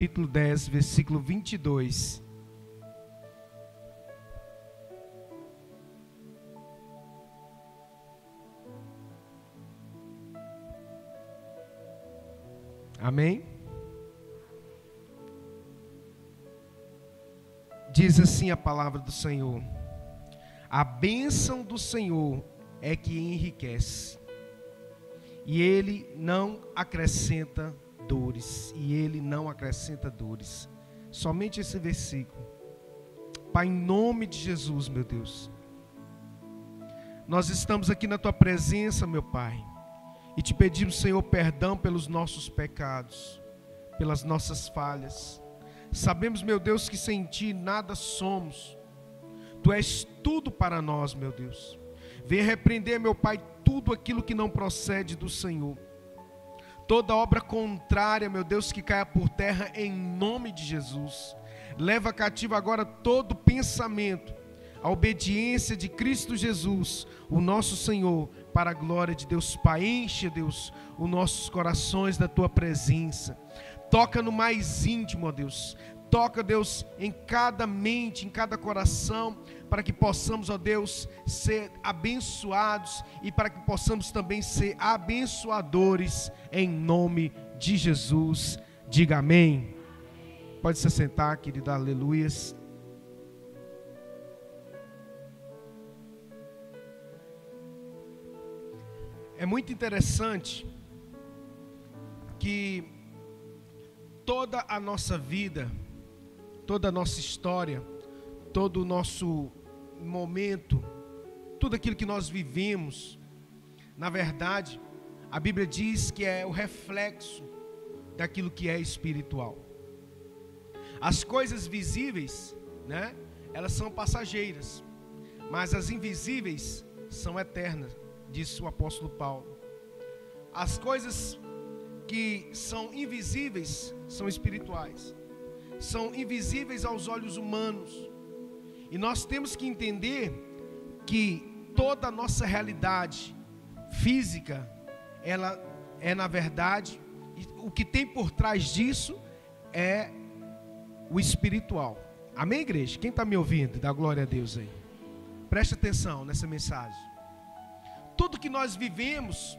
Capítulo 10, versículo 22. Amém? Diz assim a palavra do Senhor: a bênção do Senhor é que enriquece, e Ele não acrescenta dores, e Ele não acrescenta dores. Somente esse versículo. Pai, em nome de Jesus, meu Deus, nós estamos aqui na Tua presença, meu Pai, e te pedimos, Senhor, perdão pelos nossos pecados, pelas nossas falhas. Sabemos, meu Deus, que sem Ti nada somos. Tu és tudo para nós, meu Deus. Venha repreender, meu Pai, tudo aquilo que não procede do Senhor. Toda obra contrária, meu Deus, que caia por terra em nome de Jesus. Leva cativo agora todo pensamento à obediência de Cristo Jesus, o nosso Senhor, para a glória de Deus Pai. Enche, Deus, os nossos corações da Tua presença. Toca no mais íntimo, ó Deus. Toca, Deus, em cada mente, em cada coração, para que possamos, ó Deus, ser abençoados e para que possamos também ser abençoadores, em nome de Jesus. Diga amém. Pode se sentar, querido, aleluias. É muito interessante que toda a nossa vida, toda a nossa história, todo o nosso momento, tudo aquilo que nós vivemos, na verdade, a Bíblia diz que é o reflexo daquilo que é espiritual. As coisas visíveis, né, elas são passageiras, mas as invisíveis são eternas, disse o apóstolo Paulo. As coisas que são invisíveis são espirituais, são invisíveis aos olhos humanos, e nós temos que entender que toda a nossa realidade física, ela é na verdade, o que tem por trás disso é o espiritual. Amém, igreja? Quem está me ouvindo, dá glória a Deus aí. Preste atenção nessa mensagem. Tudo que nós vivemos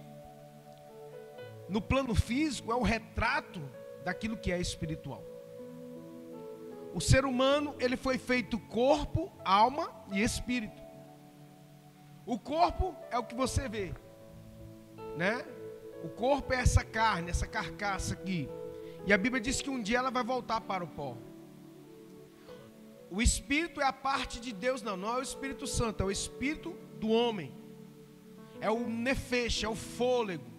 no plano físico é o retrato daquilo que é espiritual. O ser humano, ele foi feito corpo, alma e espírito. O corpo é o que você vê, né? O corpo é essa carne, essa carcaça aqui. E a Bíblia diz que um dia ela vai voltar para o pó. O espírito é a parte de Deus, não é o Espírito Santo, é o espírito do homem. É o nefesh, é o fôlego,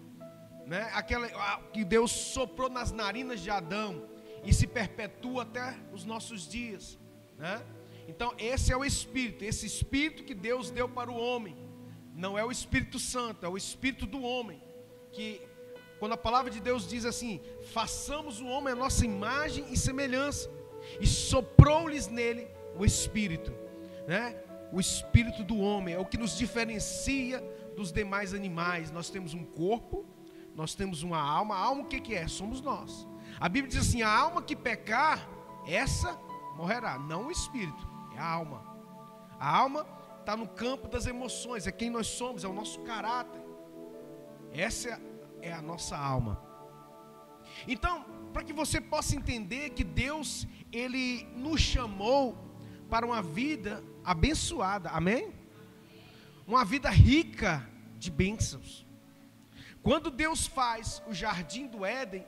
né? Aquela que Deus soprou nas narinas de Adão e se perpetua até os nossos dias, né? Então esse é o espírito, esse espírito que Deus deu para o homem. Não é o Espírito Santo, é o espírito do homem. Que quando a palavra de Deus diz assim: façamos o homem a nossa imagem e semelhança, e soprou-lhes nele o espírito, né? O espírito do homem é o que nos diferencia dos demais animais. Nós temos um corpo, nós temos uma alma. A alma o que é? Somos nós. A Bíblia diz assim: a alma que pecar, essa morrerá. Não o espírito, é a alma. A alma está no campo das emoções, é quem nós somos, é o nosso caráter. Essa é a nossa alma. Então, para que você possa entender que Deus, Ele nos chamou para uma vida abençoada, amém? Uma vida rica de bênçãos. Quando Deus faz o jardim do Éden,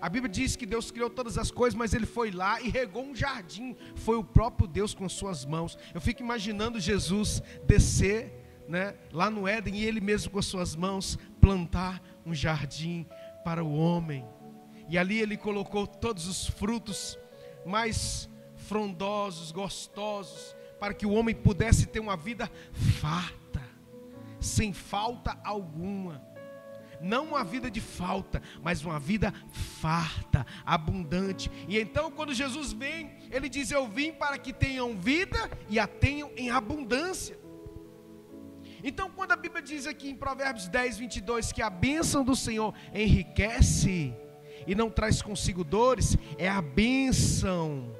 a Bíblia diz que Deus criou todas as coisas, mas Ele foi lá e regou um jardim. Foi o próprio Deus com suas mãos. Eu fico imaginando Jesus descer, né, lá no Éden, e Ele mesmo com suas mãos plantar um jardim para o homem. E ali Ele colocou todos os frutos mais frondosos, gostosos, para que o homem pudesse ter uma vida farta, sem falta alguma. Não uma vida de falta, mas uma vida farta, abundante. E então quando Jesus vem, Ele diz: eu vim para que tenham vida e a tenham em abundância. Então quando a Bíblia diz aqui em Provérbios 10, 22, que a bênção do Senhor enriquece, e não traz consigo dores, é a bênção.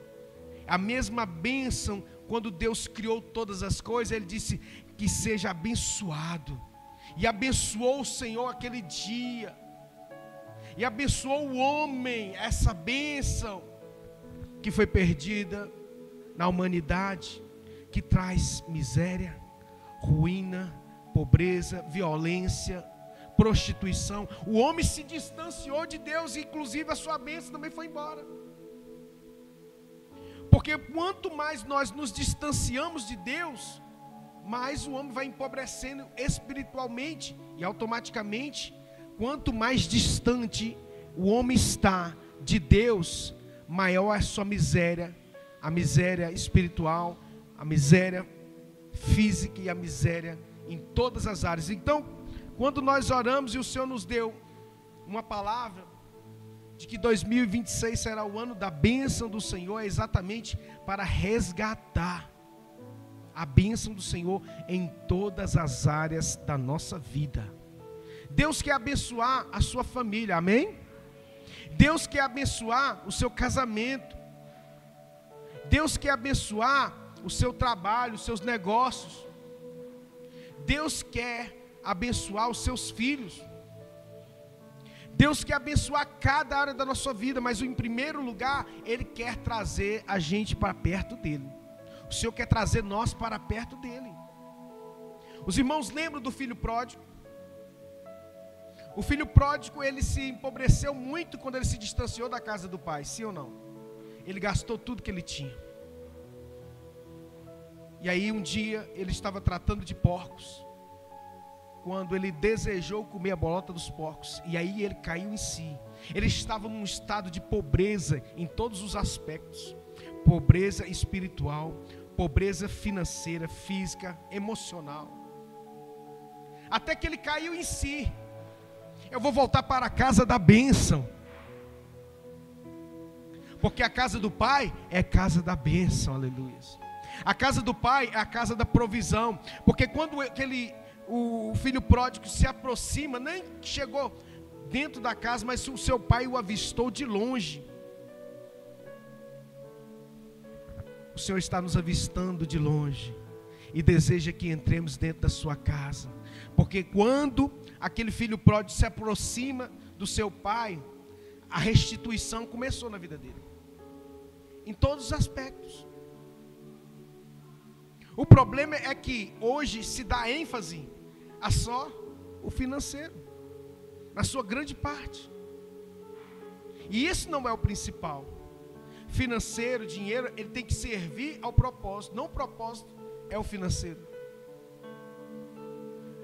A mesma bênção, quando Deus criou todas as coisas, Ele disse que seja abençoado. E abençoou o Senhor aquele dia. E abençoou o homem, essa bênção que foi perdida na humanidade, que traz miséria, ruína, pobreza, violência, prostituição. O homem se distanciou de Deus, e inclusive a sua bênção também foi embora. Porque quanto mais nós nos distanciamos de Deus, mais o homem vai empobrecendo espiritualmente, e automaticamente, quanto mais distante o homem está de Deus, maior é a sua miséria, a miséria espiritual, a miséria física e a miséria em todas as áreas. Então, quando nós oramos e o Senhor nos deu uma palavra de que 2026 será o ano da bênção do Senhor, é exatamente para resgatar a bênção do Senhor em todas as áreas da nossa vida. Deus quer abençoar a sua família, amém? Deus quer abençoar o seu casamento. Deus quer abençoar o seu trabalho, os seus negócios. Deus quer abençoar os seus filhos. Deus quer abençoar cada área da nossa vida, mas em primeiro lugar, Ele quer trazer a gente para perto dEle. O Senhor quer trazer nós para perto dEle. Os irmãos lembram do filho pródigo? O filho pródigo, ele se empobreceu muito quando ele se distanciou da casa do pai, sim ou não? Ele gastou tudo que ele tinha. E aí um dia, ele estava tratando de porcos, quando ele desejou comer a bolota dos porcos, e aí ele caiu em si. Ele estava num estado de pobreza em todos os aspectos, pobreza espiritual, pobreza financeira, física, emocional, até que ele caiu em si. Eu vou voltar para a casa da bênção, porque a casa do pai é a casa da bênção, aleluia. A casa do pai é a casa da provisão, porque quando o filho pródigo se aproxima, nem chegou dentro da casa, mas o seu pai o avistou de longe. O Senhor está nos avistando de longe e deseja que entremos dentro da sua casa, porque quando aquele filho pródigo se aproxima do seu pai, a restituição começou na vida dele, em todos os aspectos. O problema é que hoje se dá ênfase a só o financeiro, na sua grande parte, e isso não é o principal. Financeiro, dinheiro, ele tem que servir ao propósito, não o propósito é o financeiro.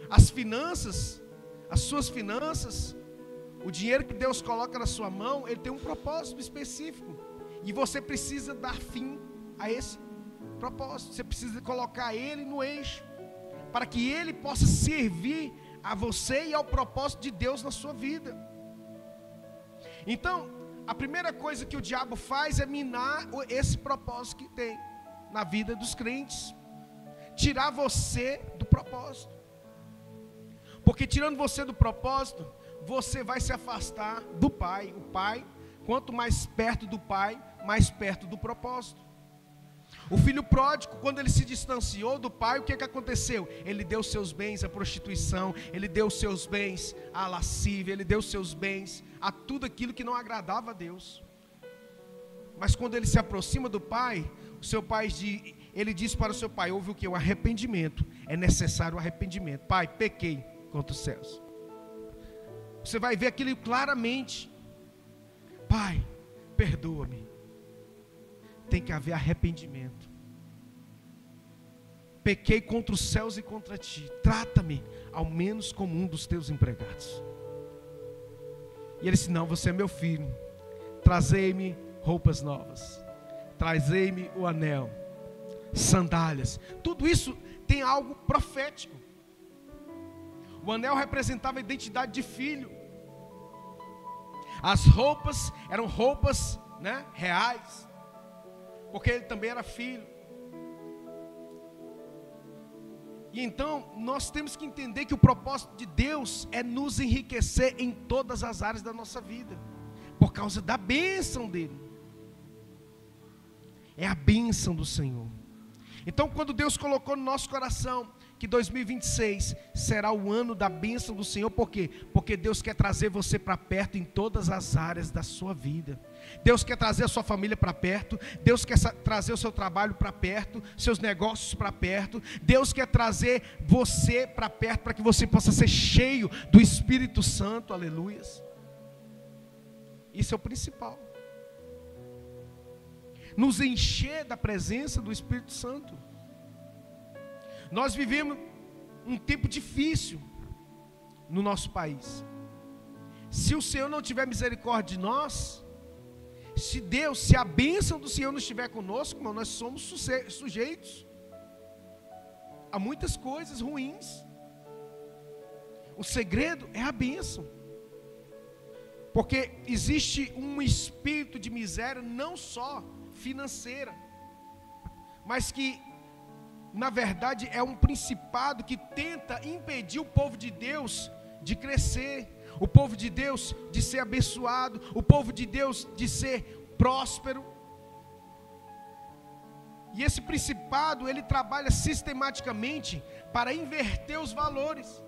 As finanças, as suas finanças, o dinheiro que Deus coloca na sua mão, ele tem um propósito específico, e você precisa dar fim a esse propósito. Você precisa colocar ele no eixo, para que ele possa servir a você e ao propósito de Deus na sua vida. Então, a primeira coisa que o diabo faz é minar esse propósito que tem na vida dos crentes, tirar você do propósito, porque tirando você do propósito, você vai se afastar do pai. O pai, quanto mais perto do pai, mais perto do propósito. O filho pródigo, quando ele se distanciou do pai, o que aconteceu? Ele deu seus bens à prostituição, ele deu seus bens à lascívia, ele deu seus bens a tudo aquilo que não agradava a Deus. Mas quando ele se aproxima do pai, o seu pai ele disse para o seu pai: houve o que? O arrependimento. É necessário o arrependimento. Pai, pequei contra os céus. Você vai ver aquilo claramente. Pai, perdoa-me. Tem que haver arrependimento. Pequei contra os céus e contra ti. Trata-me ao menos como um dos teus empregados. E ele disse: não, você é meu filho. Trazei-me roupas novas. Trazei-me o anel, sandálias. Tudo isso tem algo profético. O anel representava a identidade de filho. As roupas eram roupas, reais, porque ele também era filho. E então nós temos que entender que o propósito de Deus é nos enriquecer em todas as áreas da nossa vida, por causa da bênção dele. É a bênção do Senhor. Então, quando Deus colocou no nosso coração que 2026 será o ano da bênção do Senhor, por quê? Porque Deus quer trazer você para perto em todas as áreas da sua vida. Deus quer trazer a sua família para perto. Deus quer trazer o seu trabalho para perto, seus negócios para perto. Deus quer trazer você para perto, para que você possa ser cheio do Espírito Santo, aleluias. Isso é o principal. Nos encher da presença do Espírito Santo. Nós vivemos um tempo difícil no nosso país. Se o Senhor não tiver misericórdia de nós, se a bênção do Senhor não estiver conosco, irmão, nós somos sujeitos a muitas coisas ruins. O segredo é a bênção. Porque existe um espírito de miséria não só financeira, mas que na verdade é um principado que tenta impedir o povo de Deus de crescer, o povo de Deus de ser abençoado, o povo de Deus de ser próspero. E esse principado, ele trabalha sistematicamente para inverter os valores.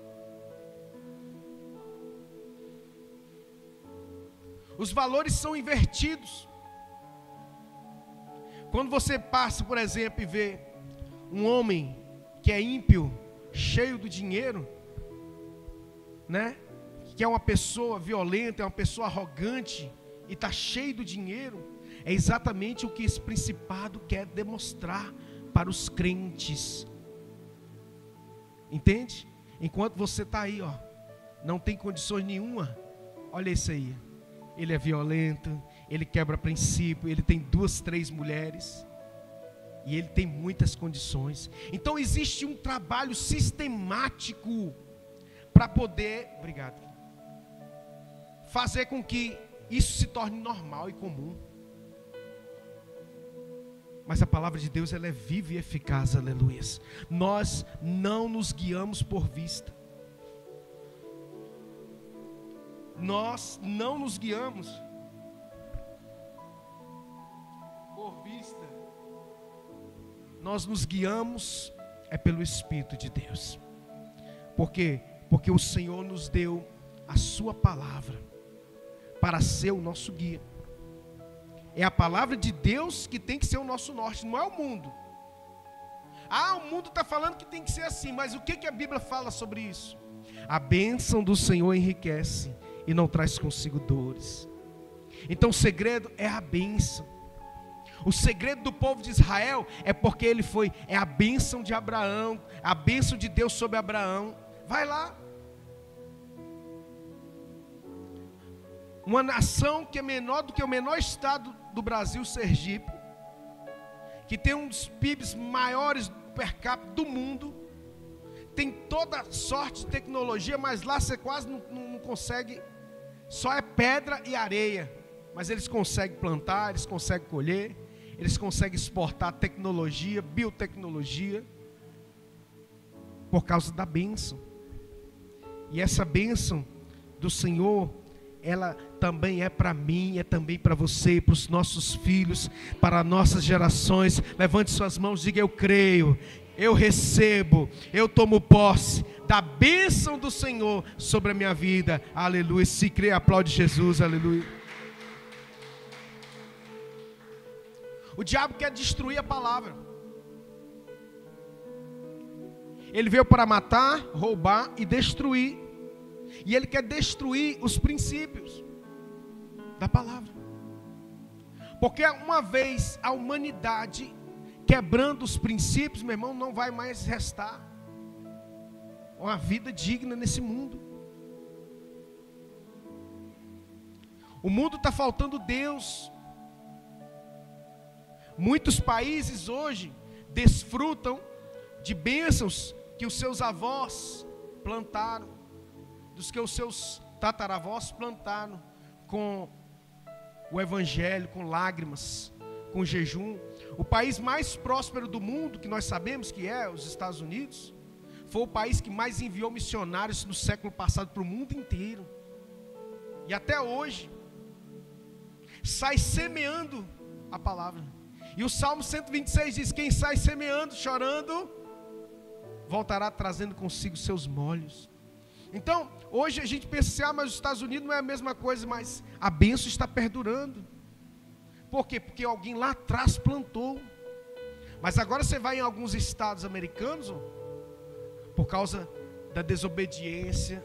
Os valores são invertidos. Quando você passa, por exemplo, e vê um homem que é ímpio, cheio do dinheiro, né? Que é uma pessoa violenta, é uma pessoa arrogante e está cheio do dinheiro, é exatamente o que esse principado quer demonstrar para os crentes. Entende? Enquanto você está aí, ó, não tem condições nenhuma, olha isso aí. Ele é violento, ele quebra princípio, ele tem 2, 3 mulheres. E ele tem muitas condições. Então existe um trabalho sistemático para poder, obrigado, fazer com que isso se torne normal e comum. Mas a palavra de Deus, ela é viva e eficaz, aleluia. Nós não nos guiamos por vista. Nós não nos guiamos por vista. Nós nos guiamos pelo Espírito de Deus. Por quê? Porque o Senhor nos deu a sua palavra para ser o nosso guia. É a palavra de Deus que tem que ser o nosso norte, não é o mundo. O mundo está falando que tem que ser assim, mas o que a Bíblia fala sobre isso? A bênção do Senhor enriquece e não traz consigo dores. Então o segredo é a bênção. O segredo do povo de Israel é porque é a bênção de Abraão, a bênção de Deus sobre Abraão. Vai lá. Uma nação que é menor do que o menor estado do Brasil, Sergipe, que tem um dos PIBs maiores per capita do mundo, tem toda sorte de tecnologia, mas lá você quase não consegue, só é pedra e areia, mas eles conseguem plantar, eles conseguem colher, eles conseguem exportar tecnologia, biotecnologia, por causa da bênção. E essa bênção do Senhor, ela também é para mim, é também para você, para os nossos filhos, para nossas gerações. Levante suas mãos, diga: eu creio, eu recebo, eu tomo posse da bênção do Senhor sobre a minha vida. Aleluia. Se crê, aplaude Jesus. Aleluia. O diabo quer destruir a palavra. Ele veio para matar, roubar e destruir. E ele quer destruir os princípios da palavra. Porque uma vez a humanidade quebrando os princípios, meu irmão, não vai mais restar uma vida digna nesse mundo. O mundo está faltando Deus. Muitos países hoje desfrutam de bênçãos que os seus avós plantaram, dos que os seus tataravós plantaram, com o evangelho, com lágrimas, com jejum. O país mais próspero do mundo, que nós sabemos que é os Estados Unidos, foi o país que mais enviou missionários no século passado para o mundo inteiro. E até hoje, sai semeando a palavra. E o Salmo 126 diz: quem sai semeando, chorando, voltará trazendo consigo seus molhos. Então, hoje a gente pensa assim, mas os Estados Unidos não é a mesma coisa, mas a bênção está perdurando. Por quê? Porque alguém lá atrás plantou. Mas agora você vai em alguns estados americanos, por causa da desobediência,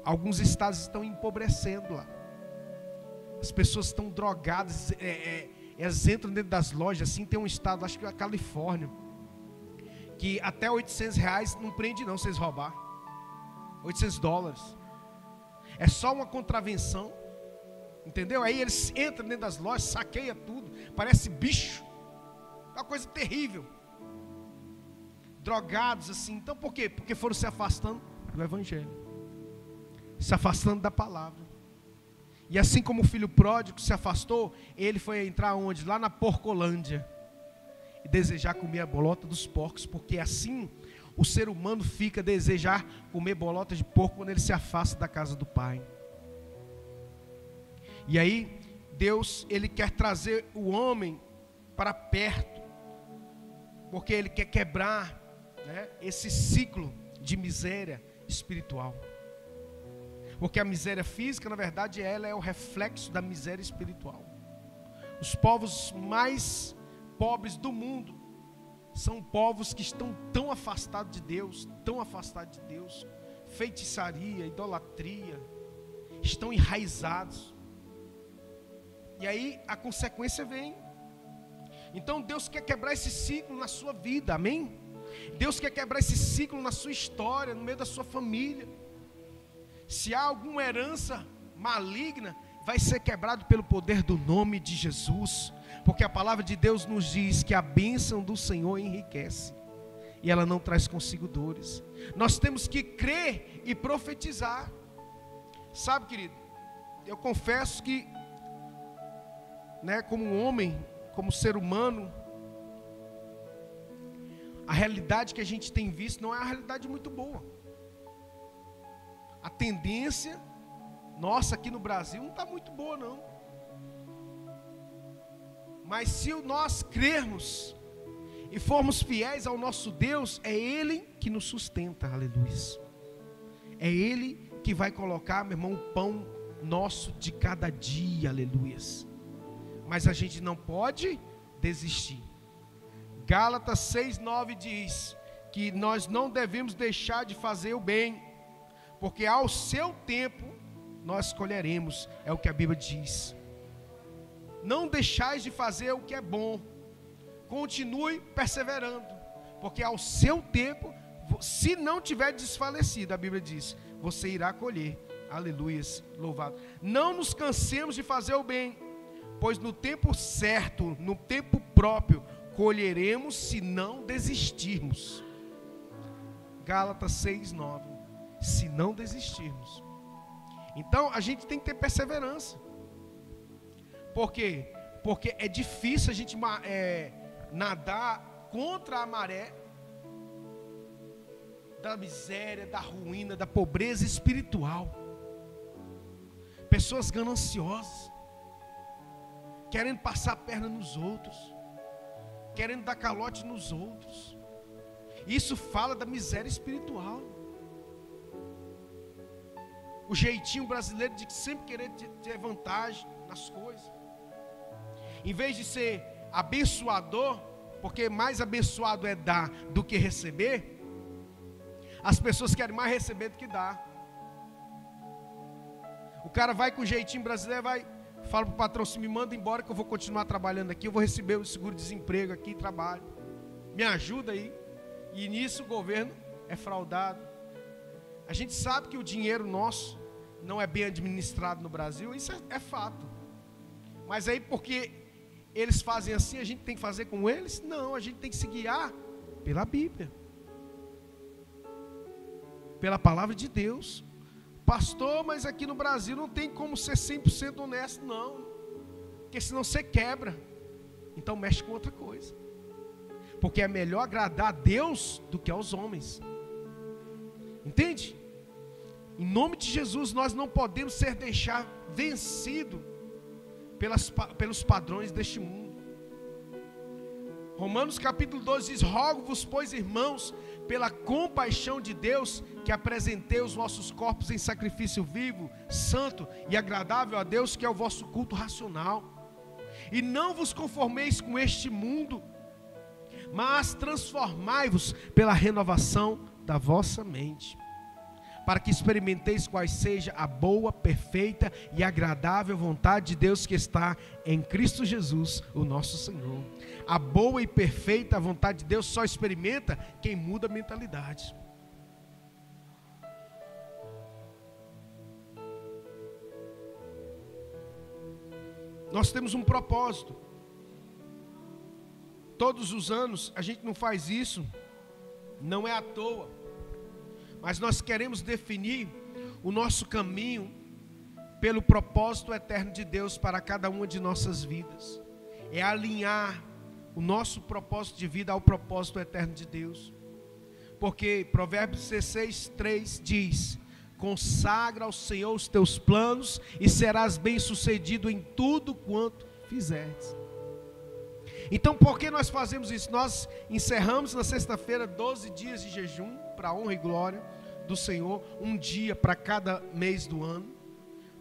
alguns estados estão empobrecendo lá. As pessoas estão drogadas, elas entram dentro das lojas, assim, tem um estado, acho que é a Califórnia, que até R$800 não prende não, se eles roubar. $800. É só uma contravenção, entendeu? Aí eles entram dentro das lojas, saqueiam tudo, parece bicho, é uma coisa terrível. Drogados assim, então por quê? Porque foram se afastando do evangelho, se afastando da palavra. E assim como o filho pródigo se afastou, ele foi entrar onde? Lá na Porcolândia, e desejar comer a bolota dos porcos, porque assim o ser humano fica a desejar comer bolota de porco quando ele se afasta da casa do Pai. E aí Deus, ele quer trazer o homem para perto, porque ele quer quebrar, né, esse ciclo de miséria espiritual. Porque a miséria física, na verdade, ela é o reflexo da miséria espiritual. Os povos mais pobres do mundo são povos que estão tão afastados de Deus, feitiçaria, idolatria, estão enraizados. E aí a consequência vem. Então Deus quer quebrar esse ciclo na sua vida, amém? Deus quer quebrar esse ciclo na sua história, no meio da sua família. Se há alguma herança maligna, vai ser quebrado pelo poder do nome de Jesus, porque a palavra de Deus nos diz que a bênção do Senhor enriquece, e ela não traz consigo dores. Nós temos que crer e profetizar. Sabe, querido, eu confesso que, né, como homem, como ser humano, a realidade que a gente tem visto não é uma realidade muito boa. A tendência nossa aqui no Brasil não está muito boa não. Mas se nós crermos e formos fiéis ao nosso Deus, é Ele que nos sustenta, aleluia. É Ele que vai colocar, meu irmão, o pão nosso de cada dia, aleluia. Mas a gente não pode desistir. Gálatas 6:9 diz que nós não devemos deixar de fazer o bem, porque ao seu tempo nós colheremos, é o que a Bíblia diz. Não deixais de fazer o que é bom, continue perseverando, porque ao seu tempo, se não tiver desfalecido, a Bíblia diz, você irá colher, aleluias, louvado. Não nos cansemos de fazer o bem, pois no tempo certo, no tempo próprio, colheremos se não desistirmos. Gálatas 6:9. Se não desistirmos. Então a gente tem que ter perseverança. Por quê? Porque é difícil a gente nadar contra a maré da miséria, da ruína, da pobreza espiritual. Pessoas gananciosas, querendo passar a perna nos outros, querendo dar calote nos outros. Isso fala da miséria espiritual. O jeitinho brasileiro de sempre querer ter vantagem nas coisas. Em vez de ser abençoador, porque mais abençoado é dar do que receber, as pessoas querem mais receber do que dar. O cara vai com o jeitinho brasileiro, fala para o patrão, se me manda embora que eu vou continuar trabalhando aqui, eu vou receber o seguro-desemprego aqui, trabalho. Me ajuda aí. E nisso o governo é fraudado. A gente sabe que o dinheiro nosso não é bem administrado no Brasil, isso é fato. Mas aí porque eles fazem assim, a gente tem que fazer com eles? Não, a gente tem que se guiar pela Bíblia, pela palavra de Deus. Pastor, mas aqui no Brasil não tem como ser 100% honesto, não, porque senão você quebra. Então mexe com outra coisa, porque é melhor agradar a Deus do que aos homens. Entende? Em nome de Jesus, nós não podemos deixar vencido pelos padrões deste mundo. Romanos capítulo 12 diz: rogo-vos, pois, irmãos, pela compaixão de Deus, que apresentei os vossos corpos em sacrifício vivo, santo e agradável a Deus, que é o vosso culto racional. E não vos conformeis com este mundo, mas transformai-vos pela renovação da vossa mente, para que experimenteis quais seja a boa, perfeita e agradável vontade de Deus que está em Cristo Jesus, o nosso Senhor. A boa e perfeita vontade de Deus só experimenta quem muda a mentalidade. Nós temos um propósito. Todos os anos a gente não faz isso, não é à toa. Mas nós queremos definir o nosso caminho pelo propósito eterno de Deus para cada uma de nossas vidas. É alinhar o nosso propósito de vida ao propósito eterno de Deus. Porque Provérbios 16:3 diz: consagra ao Senhor os teus planos e serás bem-sucedido em tudo quanto fizeres. Então, por que nós fazemos isso? Nós encerramos na sexta-feira 12 dias de jejum para a honra e glória do Senhor, um dia para cada mês do ano,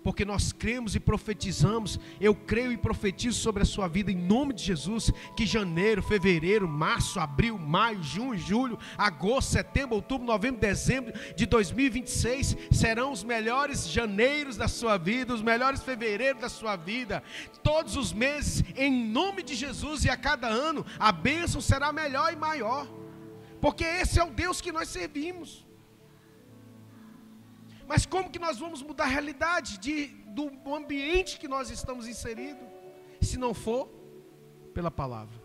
porque nós cremos e profetizamos. Eu creio e profetizo sobre a sua vida em nome de Jesus, que janeiro, fevereiro, março, abril, maio, junho, julho, agosto, setembro, outubro, novembro, dezembro de 2026 serão os melhores janeiros da sua vida, os melhores fevereiros da sua vida, todos os meses, em nome de Jesus. E a cada ano a bênção será melhor e maior, porque esse é o Deus que nós servimos. Mas como que nós vamos mudar a realidade do ambiente que nós estamos inseridos, se não for pela palavra?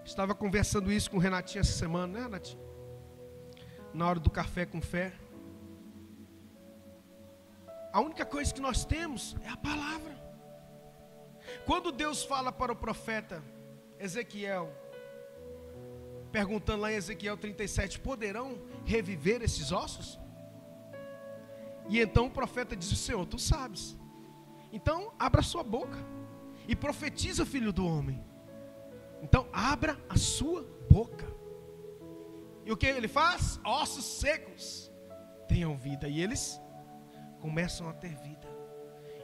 Estava conversando isso com o Renatinho essa semana, né, Renatinho? Na hora do café com fé. A única coisa que nós temos é a palavra. Quando Deus fala para o profeta Ezequiel, perguntando lá em Ezequiel 37, poderão reviver esses ossos? E então o profeta diz: Senhor, tu sabes. Então abra a sua boca e profetiza, filho do homem. Então abra a sua boca. E o que ele faz? Ossos secos tenham vida, e eles começam a ter vida.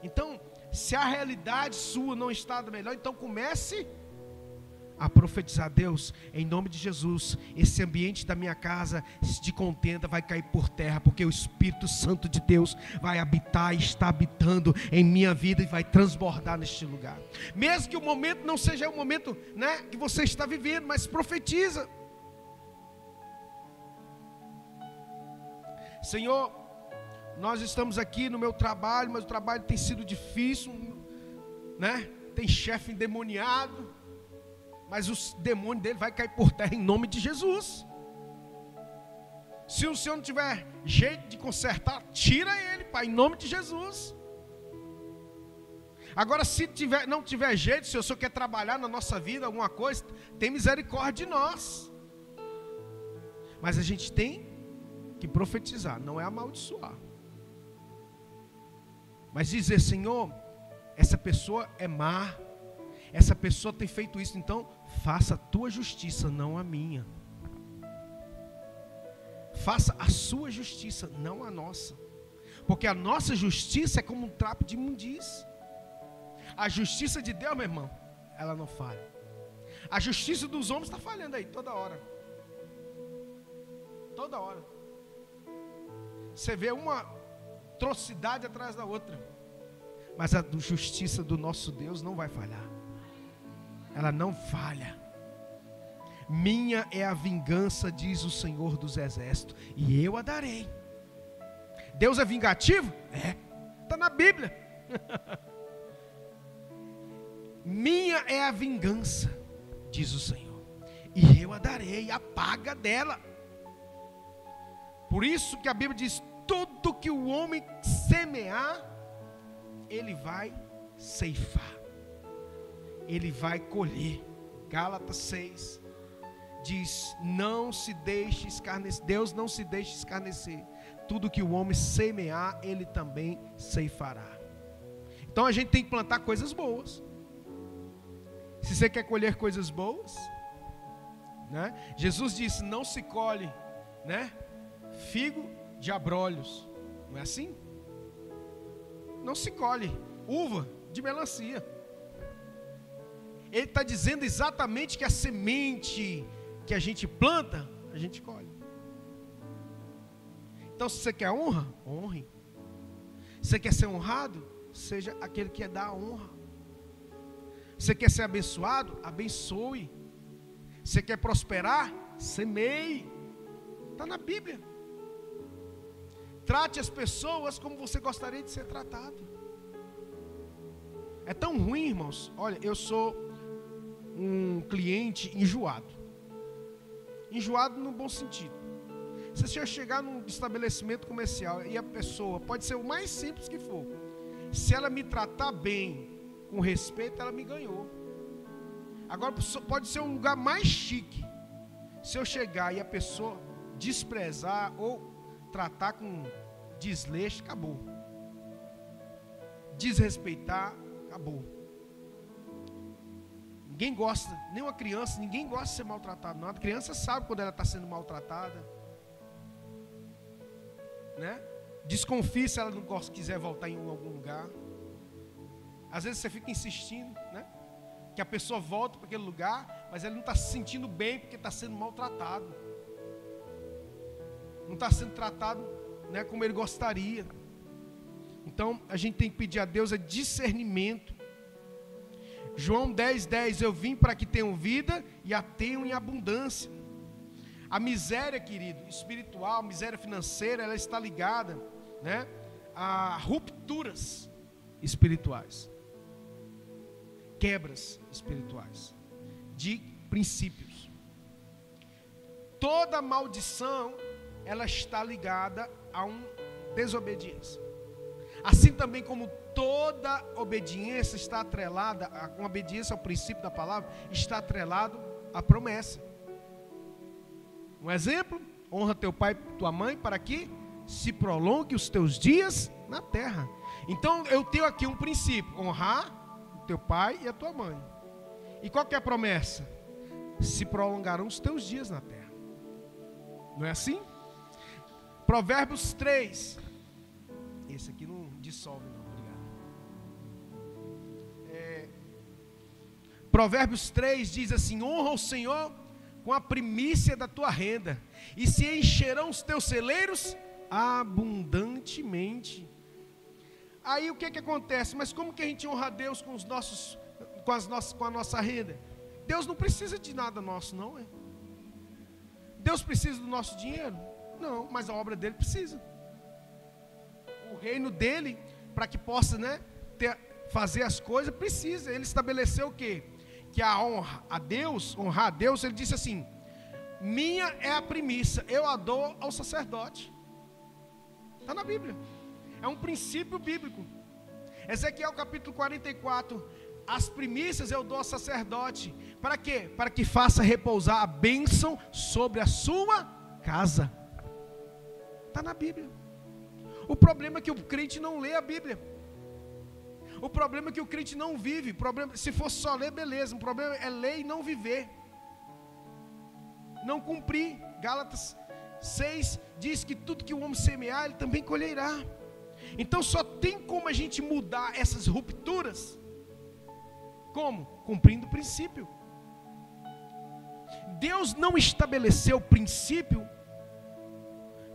Então, se a realidade sua não está da melhor, então comece a profetizar: Deus, em nome de Jesus, esse ambiente da minha casa de contenda vai cair por terra, porque o Espírito Santo de Deus vai habitar e está habitando em minha vida e vai transbordar neste lugar. Mesmo que o momento não seja o momento, né, que você está vivendo, mas profetiza. Senhor, nós estamos aqui no meu trabalho, mas o trabalho tem sido difícil, né? Tem chefe endemoniado, mas o demônio dele vai cair por terra em nome de Jesus. Se o Senhor não tiver jeito de consertar, tira ele, Pai, em nome de Jesus. Agora, se não tiver jeito, se o Senhor quer trabalhar na nossa vida alguma coisa, tem misericórdia de nós. Mas a gente tem que profetizar, não é amaldiçoar, mas dizer: Senhor, essa pessoa é má, essa pessoa tem feito isso, então faça a tua justiça, não a minha. Faça a sua justiça, não a nossa, porque a nossa justiça é como um trapo de imundícia. A justiça de Deus, meu irmão, ela não falha. A justiça dos homens está falhando aí toda hora. Toda hora você vê uma atrocidade atrás da outra, mas a justiça do nosso Deus não vai falhar. Ela não falha. Minha é a vingança, diz o Senhor dos Exércitos, e eu a darei. Deus é vingativo? É, está na Bíblia. Minha é a vingança, diz o Senhor, e eu a darei, a paga dela. Por isso que a Bíblia diz: tudo que o homem semear, ele vai ceifar, ele vai colher. Gálatas 6 diz: não se deixe escarnecer, Deus não se deixe escarnecer, tudo que o homem semear, ele também ceifará. Então a gente tem que plantar coisas boas. Se você quer colher coisas boas, né? Jesus disse, não se colhe, né, figo de abrolhos. Não é assim? Não se colhe uva de melancia. Ele está dizendo exatamente que a semente que a gente planta, a gente colhe. Então, se você quer honra, honre. Se você quer ser honrado, seja aquele que dá a honra. Se você quer ser abençoado, abençoe. Se você quer prosperar, semeie. Está na Bíblia. Trate as pessoas como você gostaria de ser tratado. É tão ruim, irmãos. Olha, eu sou um cliente enjoado. Enjoado no bom sentido. Se você chegar num estabelecimento comercial e a pessoa, pode ser o mais simples que for, se ela me tratar bem, com respeito, ela me ganhou. Agora pode ser um lugar mais chique. Se eu chegar e a pessoa desprezar ou tratar com desleixo, acabou. Desrespeitar, acabou. Ninguém gosta, nem uma criança, ninguém gosta de ser maltratado, não. A criança sabe quando ela está sendo maltratada, né? Desconfie se ela não quiser voltar em algum lugar. Às vezes você fica insistindo, né, que a pessoa volte para aquele lugar, mas ela não está se sentindo bem porque está sendo maltratado. Não está sendo tratado, né, como ele gostaria. Então a gente tem que pedir a Deus discernimento. João 10:10, eu vim para que tenham vida e a tenham em abundância. A miséria, querido, espiritual, a miséria financeira, ela está ligada, né, a rupturas espirituais, quebras espirituais, de princípios. Toda maldição, ela está ligada a uma desobediência. Assim também como toda obediência está atrelada, a obediência ao princípio da palavra, está atrelado à promessa. Um exemplo, honra teu pai e tua mãe para que se prolongue os teus dias na terra. Então eu tenho aqui um princípio, honrar o teu pai e a tua mãe. E qual que é a promessa? Se prolongarão os teus dias na terra. Não é assim? Provérbios 3. Esse aqui não dissolve não, obrigado. Provérbios 3 diz assim, honra o Senhor com a primícia da tua renda, e se encherão os teus celeiros abundantemente. Aí o que acontece? Mas como que a gente honra a Deus com a nossa renda? Deus não precisa de nada nosso, não é? Deus precisa do nosso dinheiro? Não, mas a obra dele precisa. O reino dele, para que possa, né, fazer as coisas, precisa. Ele estabeleceu o quê? Que a honra a Deus, honrar a Deus, ele disse assim, minha é a primícia, eu a dou ao sacerdote. Está na Bíblia. É um princípio bíblico. Ezequiel capítulo 44, as primícias eu dou ao sacerdote. Para quê? Para que faça repousar a bênção sobre a sua casa. Está na Bíblia. O problema é que o crente não lê a Bíblia. O problema é que o crente não vive. Se fosse só ler, beleza. O problema é ler e não viver. Não cumprir. Gálatas 6 diz que tudo que o homem semear, ele também colherá. Então só tem como a gente mudar essas rupturas. Como? Cumprindo o princípio. Deus não estabeleceu o princípio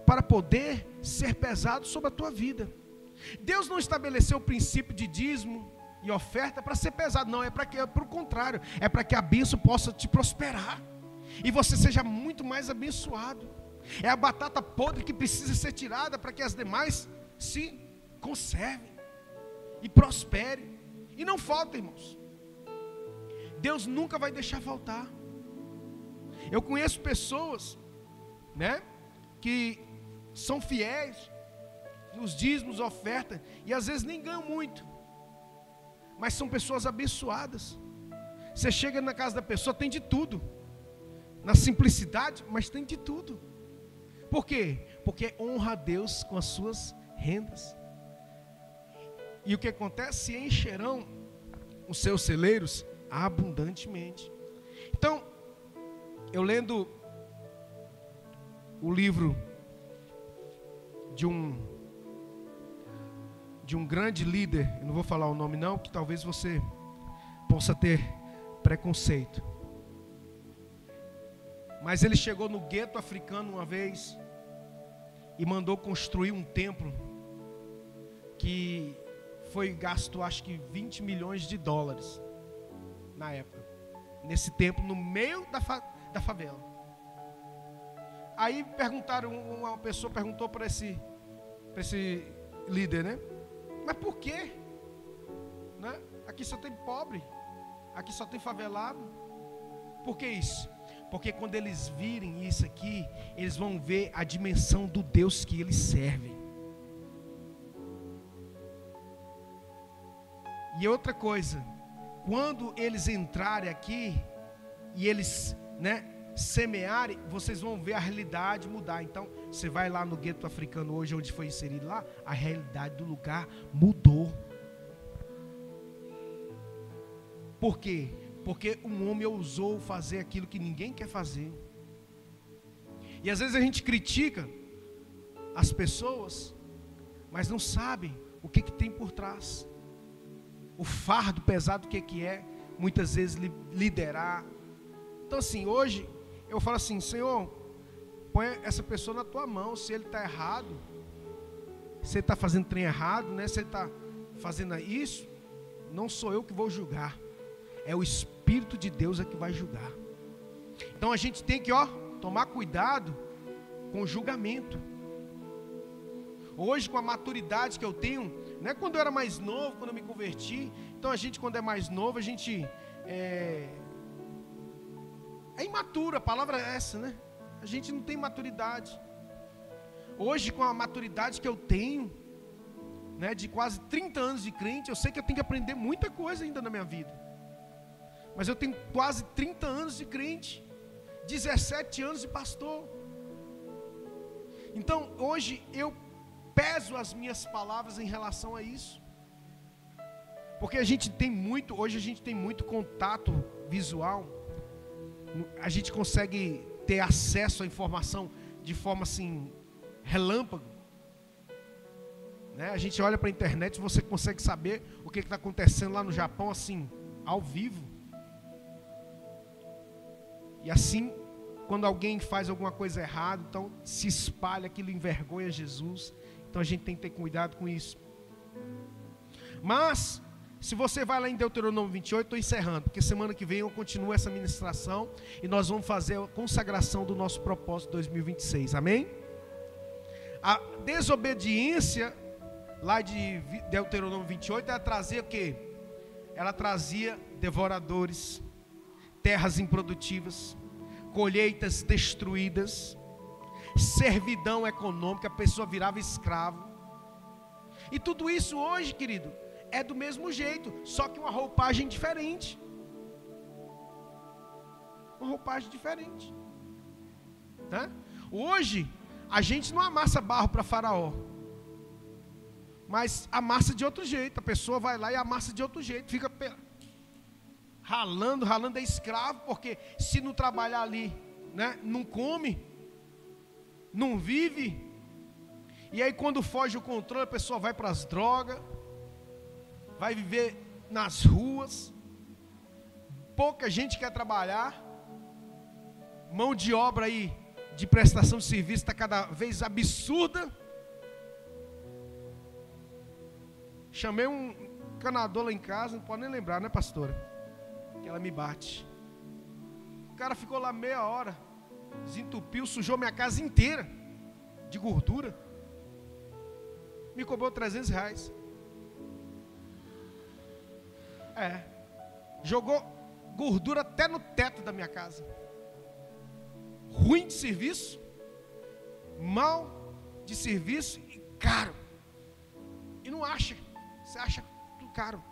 para poder ser pesado sobre a tua vida. Deus não estabeleceu o princípio de dízimo e oferta para ser pesado, não, é para o contrário, é para que a bênção possa te prosperar e você seja muito mais abençoado. É a batata podre que precisa ser tirada para que as demais se conservem e prosperem. E não falta, irmãos. Deus nunca vai deixar faltar. Eu conheço pessoas, né, que são fiéis nos dízimos, oferta, e às vezes nem ganham muito, mas são pessoas abençoadas. Você chega na casa da pessoa, tem de tudo, na simplicidade, mas tem de tudo. Por quê? Porque honra a Deus com as suas rendas. E o que acontece? Se encherão os seus celeiros abundantemente. Então, eu lendo o livro de um grande líder, eu não vou falar o nome não, que talvez você possa ter preconceito. Mas ele chegou no gueto africano uma vez e mandou construir um templo que foi gasto, acho que 20 milhões de dólares na época, nesse templo no meio da favela. Aí perguntaram, uma pessoa perguntou para esse líder, né? Mas por quê? Né? Aqui só tem pobre, aqui só tem favelado. Por que isso? Porque quando eles virem isso aqui, eles vão ver a dimensão do Deus que eles servem. E outra coisa, quando eles entrarem aqui e eles, semearem, vocês vão ver a realidade mudar. Então, você vai lá no gueto africano hoje, onde foi inserido lá, a realidade do lugar mudou. Por quê? Porque um homem ousou fazer aquilo que ninguém quer fazer. E às vezes a gente critica as pessoas, mas não sabe o que tem por trás. O fardo pesado que é, muitas vezes liderar. Então assim, hoje eu falo assim, Senhor, põe essa pessoa na tua mão. Se ele está errado, se ele está fazendo trem errado, se ele está fazendo isso, não sou eu que vou julgar, é o Espírito de Deus que vai julgar. Então a gente tem que tomar cuidado com o julgamento. Hoje, com a maturidade que eu tenho, não é quando eu era mais novo, quando eu me converti. Então a gente, quando é mais novo, a gente é imaturo, a palavra é essa, né? A gente não tem maturidade. Hoje, com a maturidade que eu tenho, de quase 30 anos de crente, eu sei que eu tenho que aprender muita coisa ainda na minha vida. Mas eu tenho quase 30 anos de crente, 17 anos de pastor. Então, hoje eu peso as minhas palavras em relação a isso. Porque hoje a gente tem muito contato visual. A gente consegue ter acesso à informação de forma assim, relâmpago. A gente olha para a internet e você consegue saber o que está acontecendo lá no Japão, assim, ao vivo. E assim, quando alguém faz alguma coisa errada, então se espalha, aquilo envergonha Jesus. Então a gente tem que ter cuidado com isso. Mas, se você vai lá em Deuteronômio 28, estou encerrando, porque semana que vem eu continuo essa ministração e nós vamos fazer a consagração do nosso propósito 2026, amém? A desobediência lá de Deuteronômio 28, ela trazia o quê? Ela trazia devoradores, terras improdutivas, colheitas destruídas, servidão econômica, a pessoa virava escravo. E tudo isso hoje, querido, é do mesmo jeito, só que uma roupagem diferente. Uma roupagem diferente. Hoje, a gente não amassa barro para faraó, mas amassa de outro jeito. A pessoa vai lá e amassa de outro jeito, fica ralando, é escravo, porque se não trabalhar ali, não come, não vive. E aí quando foge o controle, a pessoa vai para as drogas, vai viver nas ruas. Pouca gente quer trabalhar. Mão de obra aí de prestação de serviço está cada vez absurda. Chamei um canador lá em casa, não pode nem lembrar, né, pastora? Que ela me bate. O cara ficou lá meia hora, desentupiu, sujou minha casa inteira de gordura. Me cobrou R$300. Jogou gordura até no teto da minha casa. Ruim de serviço, mal de serviço e caro. E não acha, você acha tudo caro.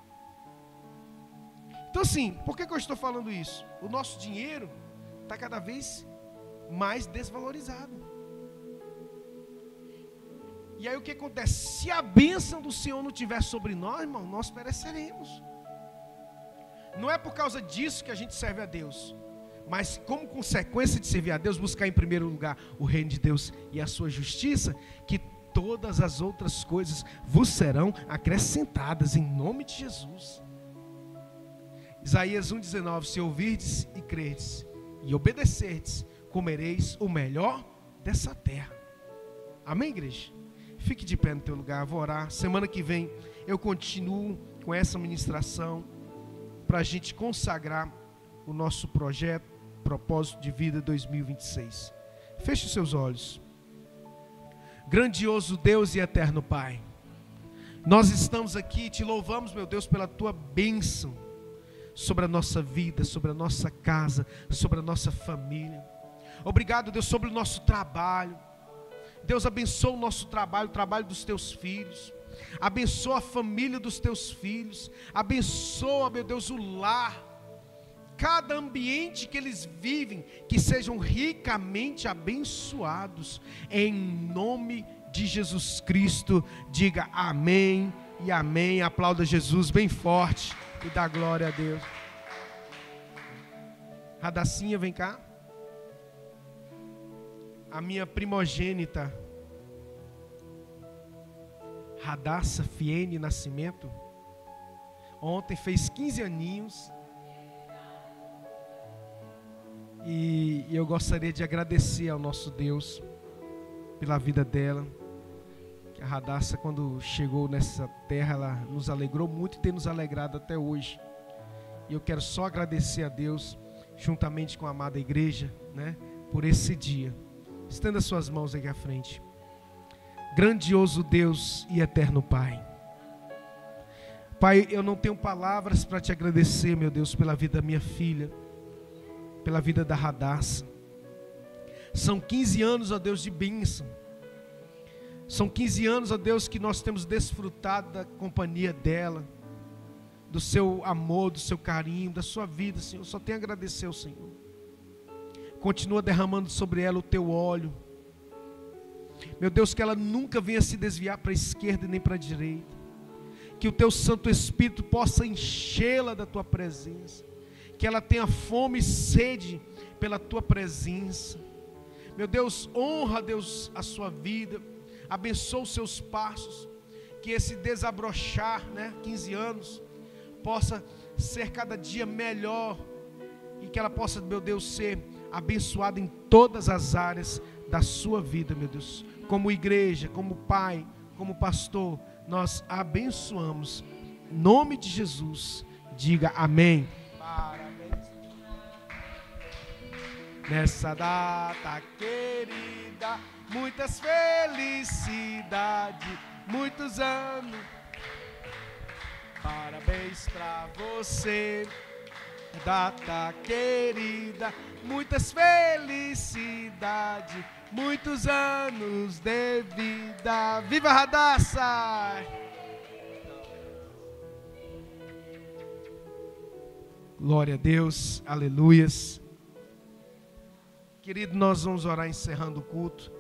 Então assim, por que eu estou falando isso? O nosso dinheiro está cada vez mais desvalorizado. E aí o que acontece? Se a bênção do Senhor não estiver sobre nós, irmão, nós pereceremos. Não é por causa disso que a gente serve a Deus, mas como consequência de servir a Deus, buscar em primeiro lugar o reino de Deus e a sua justiça, que todas as outras coisas vos serão acrescentadas em nome de Jesus. Isaías 1,19: se ouvirdes e crerdes e obedecerdes, comereis o melhor dessa terra. Amém, igreja? Fique de pé no teu lugar, vou orar. Semana que vem eu continuo com essa ministração para a gente consagrar o nosso projeto, propósito de vida 2026. Feche os seus olhos. Grandioso Deus e eterno Pai, nós estamos aqui, te louvamos, meu Deus, pela tua bênção sobre a nossa vida, sobre a nossa casa, sobre a nossa família. Obrigado, Deus, sobre o nosso trabalho. Deus, abençoa o nosso trabalho, o trabalho dos teus filhos. Abençoa a família dos teus filhos. Abençoa, meu Deus, o lar. Cada ambiente que eles vivem, que sejam ricamente abençoados. Em nome de Jesus Cristo. Diga amém e amém. Aplauda Jesus bem forte e dá glória a Deus. Radacinha, vem cá. A minha primogênita, Radassa Fiene Nascimento, ontem fez 15 aninhos. E eu gostaria de agradecer ao nosso Deus pela vida dela. Que a Radassa, quando chegou nessa terra, ela nos alegrou muito e tem nos alegrado até hoje. E eu quero só agradecer a Deus, juntamente com a amada igreja, né, por esse dia. Estenda suas mãos aqui à frente. Grandioso Deus e eterno Pai. Pai, eu não tenho palavras para te agradecer, meu Deus, pela vida da minha filha, pela vida da Radassa. São 15 anos, ó Deus, de bênção. São 15 anos, ó Deus, que nós temos desfrutado da companhia dela, do seu amor, do seu carinho, da sua vida, Senhor. Eu só tenho a agradecer ao Senhor. Continua derramando sobre ela o teu óleo. Meu Deus, que ela nunca venha se desviar para a esquerda e nem para a direita. Que o teu Santo Espírito possa enchê-la da tua presença. Que ela tenha fome e sede pela tua presença. Meu Deus, honra, Deus, a sua vida. Abençoa os seus passos. Que esse desabrochar, 15 anos, possa ser cada dia melhor. E que ela possa, meu Deus, ser abençoada em todas as áreas da sua vida, meu Deus. Como igreja, como pai, como pastor, nós abençoamos. Em nome de Jesus, diga amém. Parabéns. Nessa data querida, muitas felicidades, muitos anos. Parabéns pra você. Data querida, muitas felicidades, muitos anos de vida. Viva Radassa! Glória a Deus, aleluias. Querido, nós vamos orar encerrando o culto.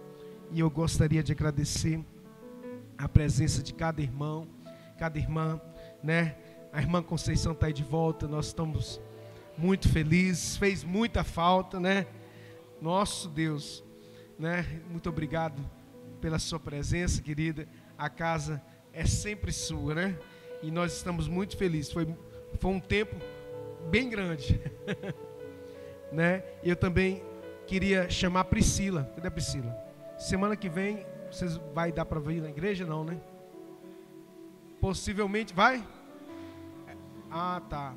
E eu gostaria de agradecer a presença de cada irmão, cada irmã, A irmã Conceição está aí de volta, nós estamos muito felizes, fez muita falta, Nosso Deus, Muito obrigado pela sua presença, querida. A casa é sempre sua, E nós estamos muito felizes. Foi um tempo bem grande, Eu também queria chamar a Priscila. Cadê a Priscila? Semana que vem, vocês vai dar para vir na igreja? Não, Possivelmente, vai? Ah, tá.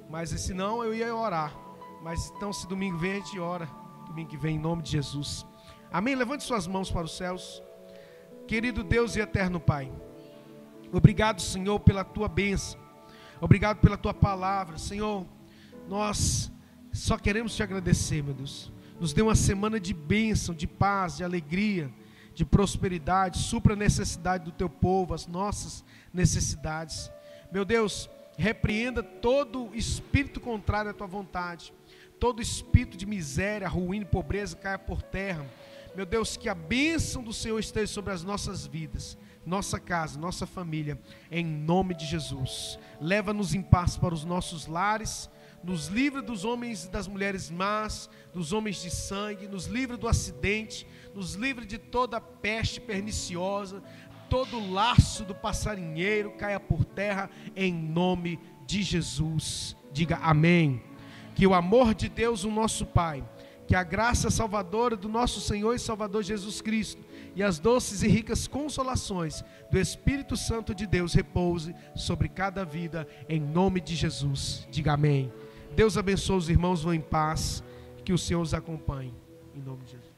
Mas se não, eu ia orar. Mas então, se domingo vem, a gente ora. Domingo que vem, em nome de Jesus. Amém? Levante suas mãos para os céus. Querido Deus e eterno Pai, obrigado, Senhor, pela tua bênção. Obrigado pela tua palavra. Senhor, nós só queremos te agradecer, meu Deus. Nos dê uma semana de bênção, de paz, de alegria, de prosperidade. Supra a necessidade do teu povo, as nossas necessidades. Meu Deus, repreenda todo espírito contrário à tua vontade. Todo espírito de miséria, ruína e pobreza caia por terra. Meu Deus, que a bênção do Senhor esteja sobre as nossas vidas, nossa casa, nossa família, em nome de Jesus. Leva-nos em paz para os nossos lares, nos livra dos homens e das mulheres más, dos homens de sangue, nos livra do acidente, nos livra de toda peste perniciosa, todo laço do passarinheiro caia por terra, em nome de Jesus. Diga amém. Que o amor de Deus, o nosso Pai, que a graça salvadora do nosso Senhor e Salvador Jesus Cristo e as doces e ricas consolações do Espírito Santo de Deus repouse sobre cada vida, em nome de Jesus. Diga amém. Deus abençoe os irmãos, vão em paz, que o Senhor os acompanhe, em nome de Jesus.